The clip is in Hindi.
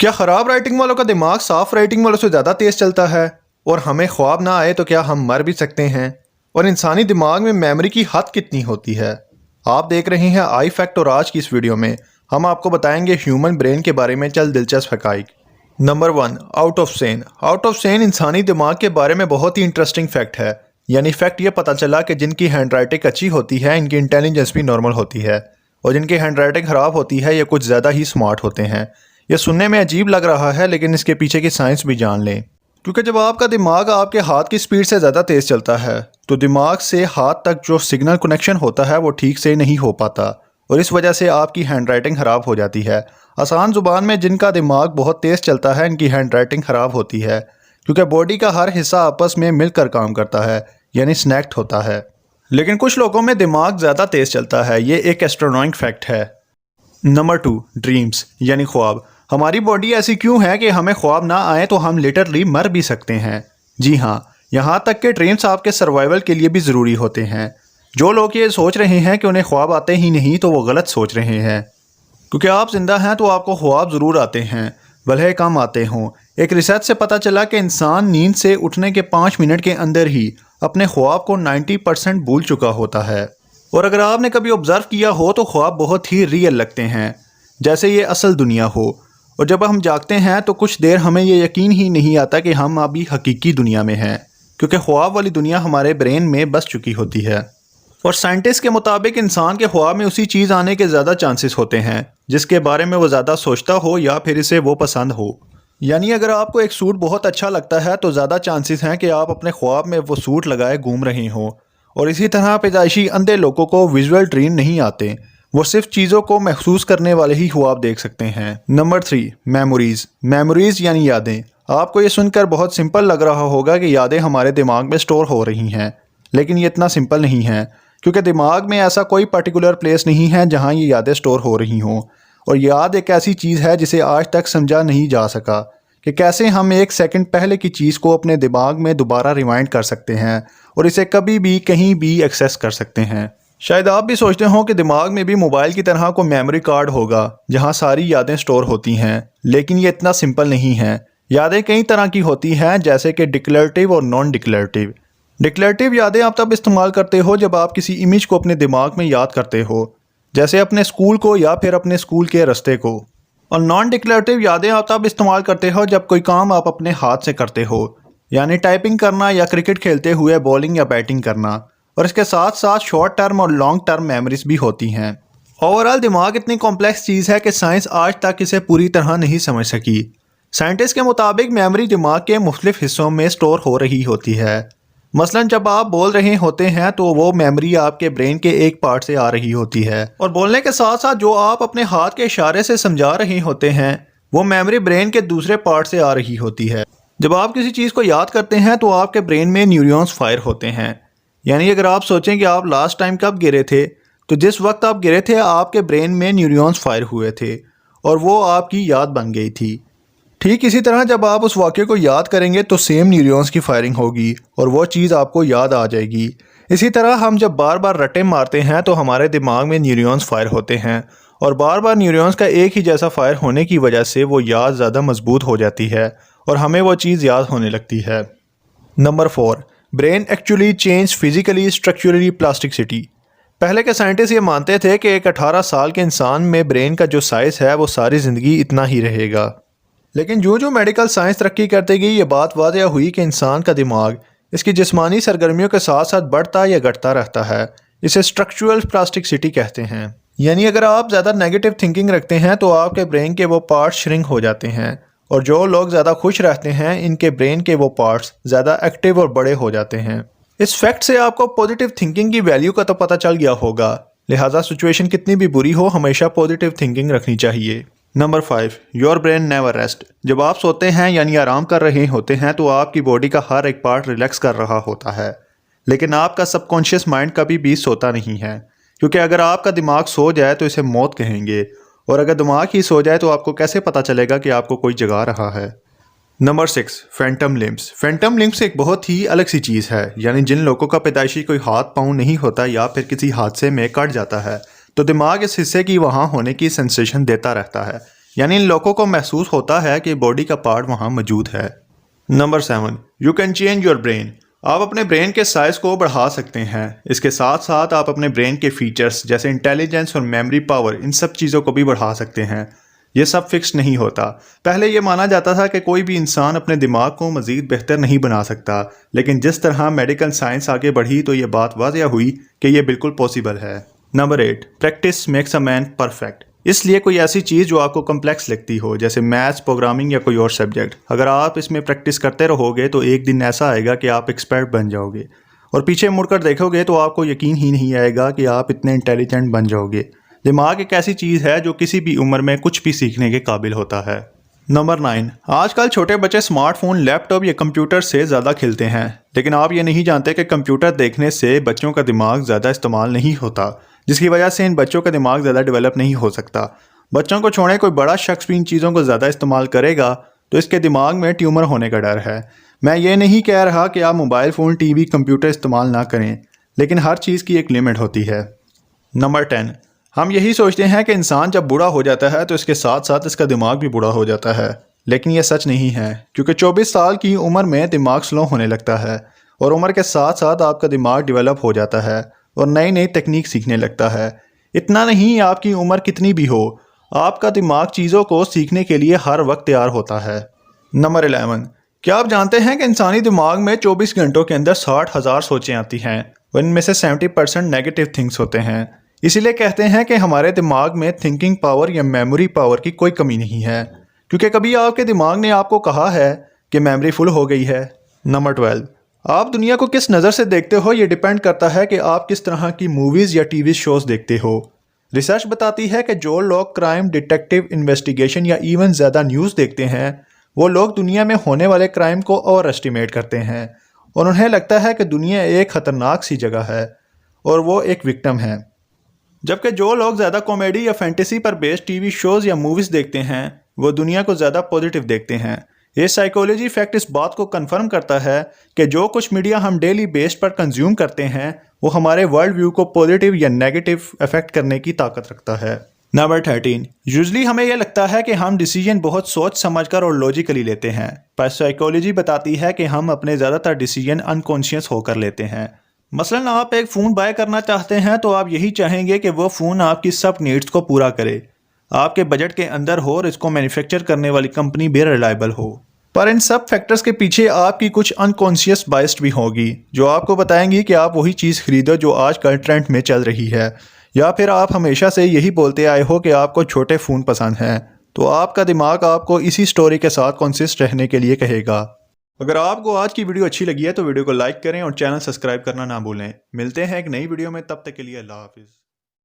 क्या ख़राब राइटिंग वालों का दिमाग साफ राइटिंग वालों से ज़्यादा तेज़ चलता है? और हमें ख्वाब ना आए तो क्या हम मर भी सकते हैं? और इंसानी दिमाग में मेमोरी की हद कितनी होती है? आप देख रहे हैं आई फैक्ट और आज की इस वीडियो में हम आपको बताएंगे ह्यूमन ब्रेन के बारे में चंद दिलचस्प हक़ाइक़। नंबर 1, आउट ऑफ सेन। आउट ऑफ सेन इंसानी दिमाग के बारे में बहुत ही इंटरेस्टिंग फैक्ट है। यानी फैक्ट ये पता चला कि जिनकी हैंड राइटिंग अच्छी होती है इनकी इंटेलिजेंस भी नॉर्मल होती है, और जिनकी हैंड राइटिंग ख़राब होती है ये कुछ ज़्यादा ही स्मार्ट होते हैं। ये सुनने में अजीब लग रहा है लेकिन इसके पीछे की साइंस भी जान लें। क्योंकि जब आपका दिमाग आपके हाथ की स्पीड से ज़्यादा तेज़ चलता है तो दिमाग से हाथ तक जो सिग्नल कनेक्शन होता है वो ठीक से नहीं हो पाता, और इस वजह से आपकी हैंड राइटिंग ख़राब हो जाती है। आसान ज़ुबान में जिनका दिमाग बहुत तेज़ चलता है इनकी हैंड राइटिंग ख़राब होती है, क्योंकि बॉडी का हर हिस्सा आपस में मिलकर काम करता है, यानी स्नैक्ट होता है। लेकिन कुछ लोगों में दिमाग ज़्यादा तेज़ चलता है, ये एक एस्ट्रोनॉमिक फैक्ट है। नंबर 2, ड्रीम्स यानी ख्वाब। हमारी बॉडी ऐसी क्यों है कि हमें ख्वाब ना आए तो हम लिटरली मर भी सकते हैं। जी हाँ, यहाँ तक कि ड्रीम्स आपके सर्वाइवल के लिए भी ज़रूरी होते हैं। जो लोग ये सोच रहे हैं कि उन्हें ख्वाब आते ही नहीं तो वो गलत सोच रहे हैं, क्योंकि आप जिंदा हैं तो आपको ख्वाब ज़रूर आते हैं, भले कम आते हों। एक रिसर्च से पता चला कि इंसान नींद से उठने के 5 मिनट के अंदर ही अपने ख्वाब को 90% भूल चुका होता है। और अगर आपने कभी ऑब्ज़र्व किया हो तो ख्वाब बहुत ही रियल लगते हैं, जैसे ये असल दुनिया हो। और जब हम जागते हैं तो कुछ देर हमें ये यकीन ही नहीं आता कि हम अभी हकीकी दुनिया में हैं, क्योंकि ख्वाब वाली दुनिया हमारे ब्रेन में बस चुकी होती है। और साइंटिस्ट के मुताबिक इंसान के ख्वाब में उसी चीज़ आने के ज़्यादा चांसेस होते हैं जिसके बारे में वो ज़्यादा सोचता हो या फिर इसे वो पसंद हो। यानी अगर आपको एक सूट बहुत अच्छा लगता है तो ज़्यादा चांसेस हैं कि आप अपने ख्वाब में वो सूट लगाए घूम रहे हों। और इसी तरह पैदाइशी अंधे लोगों को विजुअल ड्रीम नहीं आते, वो सिर्फ चीज़ों को महसूस करने वाले ही ख्वाब देख सकते हैं। Number 3, memories. मेमोरीज यानी यादें। आपको ये सुनकर बहुत सिंपल लग रहा होगा कि यादें हमारे दिमाग में स्टोर हो रही हैं, लेकिन ये इतना सिंपल नहीं है, क्योंकि दिमाग में ऐसा कोई पर्टिकुलर प्लेस नहीं है जहाँ ये यादें स्टोर हो रही हों। और याद एक ऐसी चीज़ है जिसे आज तक समझा नहीं जा सका कि कैसे हम 1 सेकंड पहले की चीज़ को अपने दिमाग में दोबारा रिवाइंड कर सकते हैं और इसे कभी भी कहीं भी एक्सेस कर सकते हैं। शायद आप भी सोचते हो कि दिमाग में भी मोबाइल की तरह कोई मेमोरी कार्ड होगा जहां सारी यादें स्टोर होती हैं, लेकिन ये इतना सिंपल नहीं है। यादें कई तरह की होती हैं, जैसे कि डिक्लेरेटिव और नॉन डिक्लेरेटिव। डिक्लेरेटिव यादें आप तब इस्तेमाल करते हो जब आप किसी इमेज को अपने दिमाग में याद करते हो, जैसे अपने स्कूल को या फिर अपने स्कूल के रास्ते को। और नॉन डिक्लेरेटिव यादें आप तब इस्तेमाल करते हो जब कोई काम आप अपने हाथ से करते हो, यानी टाइपिंग करना या क्रिकेट खेलते हुए बॉलिंग या बैटिंग करना। और इसके साथ साथ शॉर्ट टर्म और लॉन्ग टर्म मेमोरीज भी होती हैं। ओवरऑल दिमाग इतनी कॉम्प्लेक्स चीज़ है कि साइंस आज तक इसे पूरी तरह नहीं समझ सकी। साइंटिस्ट के मुताबिक मेमोरी दिमाग के मुख्तलिफ हिस्सों में स्टोर हो रही होती है। मसलन जब आप बोल रहे होते हैं तो वो मेमोरी आपके ब्रेन के एक पार्ट से आ रही होती है, और बोलने के साथ साथ जो आप अपने हाथ के इशारे से समझा रहे होते हैं वो मेमोरी ब्रेन के दूसरे पार्ट से आ रही होती है। जब आप किसी चीज़ को याद करते हैं तो आपके ब्रेन में न्यूरॉन्स फायर होते हैं। यानी अगर आप सोचें कि आप लास्ट टाइम कब गिरे थे, तो जिस वक्त आप गिरे थे आपके ब्रेन में न्यूरॉन्स फायर हुए थे और वो आपकी याद बन गई थी। ठीक इसी तरह जब आप उस वाक़े को याद करेंगे तो सेम न्यूरॉन्स की फायरिंग होगी और वो चीज़ आपको याद आ जाएगी। इसी तरह हम जब बार बार रटे मारते हैं तो हमारे दिमाग में न्यूरॉन्स फायर होते हैं, और बार बार न्यूरॉन्स का एक ही जैसा फायर होने की वजह से वो याद ज़्यादा मजबूत हो जाती है और हमें वो चीज़ याद होने लगती है। Number 4, brain actually change physically structurally plasticity. पहले के साइंटिस्ट ये मानते थे कि एक 18 साल के इंसान में ब्रेन का जो साइज़ है वो सारी ज़िंदगी इतना ही रहेगा। लेकिन जो जो मेडिकल साइंस तरक्की करती गई ये बात वाज़ह हुई कि इंसान का दिमाग इसकी जिस्मानी सरगर्मियों के साथ साथ बढ़ता या घटता रहता है। इसे स्ट्रक्चरल प्लास्टिसिटी कहते हैं। यानी अगर आप ज़्यादा नेगेटिव थिंकिंग रखते हैं तो आपके ब्रेन के वो पार्ट्स श्रिंक हो जाते हैं, और जो लोग ज़्यादा खुश रहते हैं इनके ब्रेन के वो पार्ट्स ज़्यादा एक्टिव और बड़े हो जाते हैं। इस फैक्ट से आपको पॉजिटिव थिंकिंग की वैल्यू का तो पता चल गया होगा, लिहाजा सिचुएशन कितनी भी बुरी हो हमेशा पॉजिटिव थिंकिंग रखनी चाहिए। Number 5, your brain never rest. जब आप सोते हैं यानी आराम कर रहे होते हैं तो आपकी बॉडी का हर एक पार्ट रिलैक्स कर रहा होता है, लेकिन आपका सबकॉन्शियस माइंड कभी भी सोता नहीं है, क्योंकि अगर आपका दिमाग सो जाए तो इसे मौत कहेंगे, और अगर दिमाग ही सो जाए तो आपको कैसे पता चलेगा कि आपको कोई जगा रहा है। Number 6, Phantom limbs. Phantom limbs एक बहुत ही अलग सी चीज़ है। यानी जिन लोगों का पैदाइशी कोई हाथ पाँव नहीं होता या फिर किसी हादसे में कट जाता है तो दिमाग इस हिस्से की वहाँ होने की सेंसेशन देता रहता है, यानी इन लोगों को महसूस होता है कि बॉडी का पार्ट वहाँ मौजूद है। Number 7, you can change your brain. आप अपने ब्रेन के साइज को बढ़ा सकते हैं। इसके साथ साथ आप अपने ब्रेन के फीचर्स जैसे इंटेलिजेंस और मेमोरी पावर, इन सब चीज़ों को भी बढ़ा सकते हैं। ये सब फिक्स नहीं होता। पहले ये माना जाता था कि कोई भी इंसान अपने दिमाग को मज़ीद बेहतर नहीं बना सकता, लेकिन जिस तरह मेडिकल साइंस आगे बढ़ी तो ये बात वाज़ह हुई कि ये बिल्कुल पॉसिबल है। Number 8, practice makes a man perfect. इसलिए कोई ऐसी चीज़ जो आपको कम्प्लेक्स लगती हो, जैसे मैथ्स, प्रोग्रामिंग या कोई और सब्जेक्ट, अगर आप इसमें प्रैक्टिस करते रहोगे तो एक दिन ऐसा आएगा कि आप एक्सपर्ट बन जाओगे और पीछे मुड़कर देखोगे तो आपको यकीन ही नहीं आएगा कि आप इतने इंटेलिजेंट बन जाओगे। दिमाग एक ऐसी चीज़ है जो किसी भी उम्र में कुछ भी सीखने के काबिल होता है। नंबर 9, आजकल छोटे बच्चे स्मार्टफोन, लैपटॉप या कंप्यूटर से ज़्यादा खेलते हैं, लेकिन आप ये नहीं जानते कि कंप्यूटर देखने से बच्चों का दिमाग ज़्यादा इस्तेमाल नहीं होता, जिसकी वजह से इन बच्चों का दिमाग ज़्यादा डेवलप नहीं हो सकता। बच्चों को छोड़े कोई बड़ा शख्स भी इन चीज़ों को ज़्यादा इस्तेमाल करेगा तो इसके दिमाग में ट्यूमर होने का डर है। मैं ये नहीं कह रहा कि आप मोबाइल फ़ोन, टीवी, कंप्यूटर इस्तेमाल ना करें, लेकिन हर चीज़ की एक लिमिट होती है। नंबर 10, हम यही सोचते हैं कि इंसान जब बूढ़ा हो जाता है तो इसके साथ साथ इसका दिमाग भी बूढ़ा हो जाता है, लेकिन यह सच नहीं है, क्योंकि 24 साल की उम्र में दिमाग स्लो होने लगता है और उम्र के साथ साथ आपका दिमाग डेवलप हो जाता है और नई नई तकनीक सीखने लगता है। इतना नहीं, आपकी उम्र कितनी भी हो, आपका दिमाग चीज़ों को सीखने के लिए हर वक्त तैयार होता है। नंबर 11, क्या आप जानते हैं कि इंसानी दिमाग में 24 घंटों के अंदर 60,000 सोचें आती हैं और इनमें से 70% नेगेटिव थिंग्स होते हैं। इसीलिए कहते हैं कि हमारे दिमाग में थिंकिंग पावर या मेमोरी पावर की कोई कमी नहीं है, क्योंकि कभी आपके दिमाग ने आपको कहा है कि मेमोरी फुल हो गई है। नंबर 12, आप दुनिया को किस नज़र से देखते हो ये डिपेंड करता है कि आप किस तरह की मूवीज़ या टीवी शोज़ देखते हो। रिसर्च बताती है कि जो लोग क्राइम, डिटेक्टिव, इन्वेस्टिगेशन या इवन ज़्यादा न्यूज़ देखते हैं वो लोग दुनिया में होने वाले क्राइम को ओवर एस्टिमेट करते हैं और उन्हें लगता है कि दुनिया एक ख़तरनाक सी जगह है और वो एक विक्टिम है। जबकि जो लोग ज़्यादा कॉमेडी या फैंटेसी पर बेस्ड टीवी शोज़ या मूवीज़ देखते हैं वो दुनिया को ज़्यादा पॉजिटिव देखते हैं। ये साइकोलॉजी फैक्ट इस बात को कंफर्म करता है कि जो कुछ मीडिया हम डेली बेस्ड पर कंज्यूम करते हैं वो हमारे वर्ल्ड व्यू को पॉजिटिव या नेगेटिव अफेक्ट करने की ताकत रखता है। नंबर 13, यूजली हमें यह लगता है कि हम डिसीजन बहुत सोच समझकर और लॉजिकली लेते हैं, पर साइकोलॉजी बताती है कि हम अपने ज़्यादातर डिसीजन अनकॉन्शियस होकर लेते हैं। मसलन आप एक फ़ोन बाय करना चाहते हैं तो आप यही चाहेंगे कि वो फ़ोन आपकी सब नीड्स को पूरा करे, आपके बजट के अंदर हो और इसको मैन्युफैक्चर करने वाली कंपनी भी रिलायबल हो। पर इन सब फैक्टर्स के पीछे आपकी कुछ अनकॉन्शियस बायस्ड भी होगी जो आपको बताएंगी कि आप वही चीज़ खरीदो जो आजकल ट्रेंड में चल रही है, या फिर आप हमेशा से यही बोलते आए हो कि आपको छोटे फ़ोन पसंद हैं, तो आपका दिमाग आपको इसी स्टोरी के साथ कॉन्सिस्ट रहने के लिए कहेगा। अगर आपको आज की वीडियो अच्छी लगी है तो वीडियो को लाइक करें और चैनल सब्सक्राइब करना ना भूलें। मिलते हैं एक नई वीडियो में, तब तक के लिए अल्लाह हाफिज़।